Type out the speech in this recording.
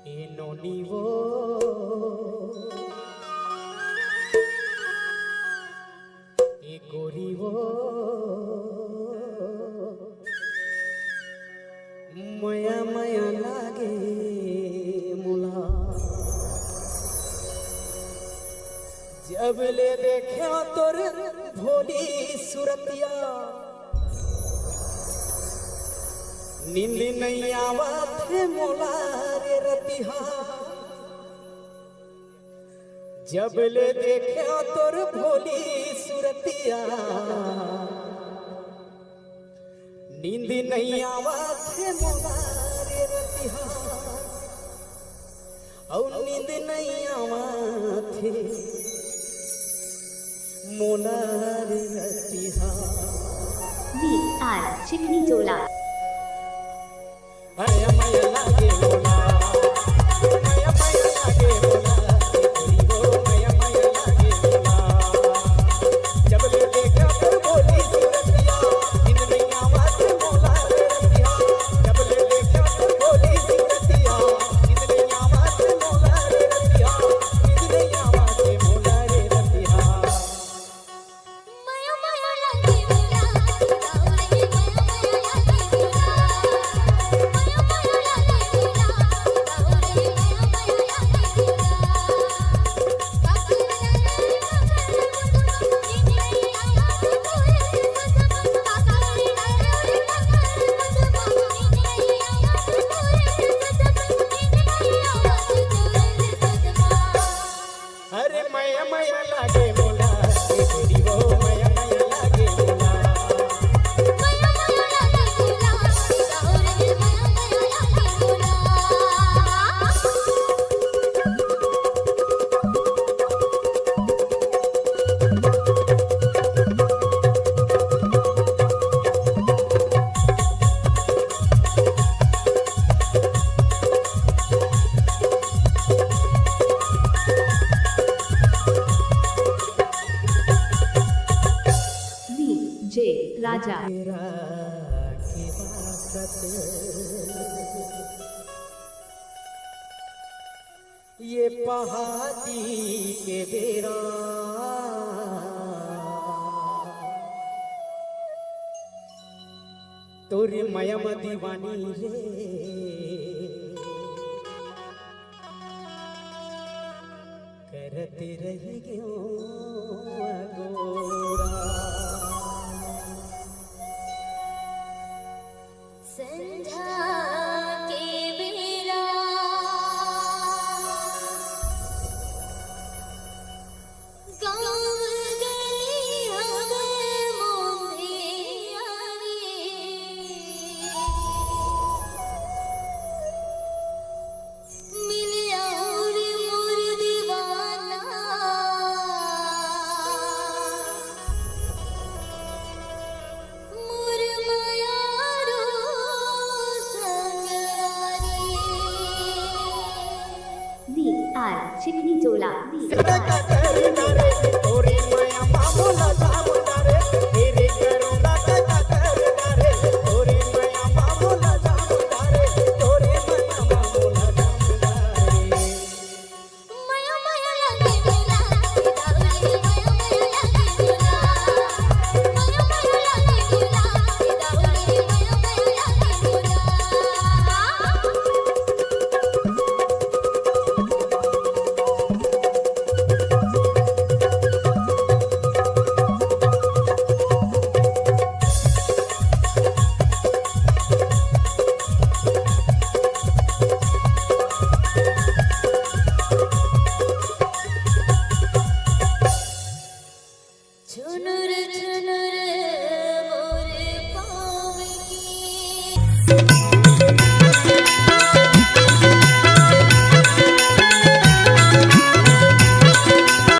ए नोनी वो ए गोरी वो मया मया लागे मुला जब ले देखे तोर भोली सूरतिया नींद नहीं आवत मोला रे रतिहा जब ले देखे तोर भोली सूरतिया नींद नहीं आवत मोला रे रतिहा और नींद नहीं आवत मोला रे रतिहा VR चिकनी चोला मया मया लागे मोला मया मया लागे मोला तेरी वो मया मया लागे मोला जब ले देखा तोर भोली सूरतिया नींद नहीं आवत मोला रे रतिया जब ले देखा तोर भोली सूरतिया नींद नहीं आवत मोला रे रतिया नींद नहीं आवत मोला रे रतिया मया मया लागे मोला गावरे मया मया लागे मोला मया मया लागे मोला गावरे मया मया लागे मोला काकरे नहीं आवाज कोई सजमा काकरे नहीं आवाज कोई सजमा अरे मया मया लागे मोला तेरी वो मया मया लागे मोला मया मया लागे मोला गावरे मया मया लागे मोला VJ राजा तेरा के बासत ये पहाड़ी के बेरा तोरे मयम दीवानी रे करते रही क्यों गोरा संध्या के बेरा गाँव गली हमें मोंधिया रे मिलिया और मोर दीवाना मोर माया रो VR चिकनी चोला तोरी माया मामूला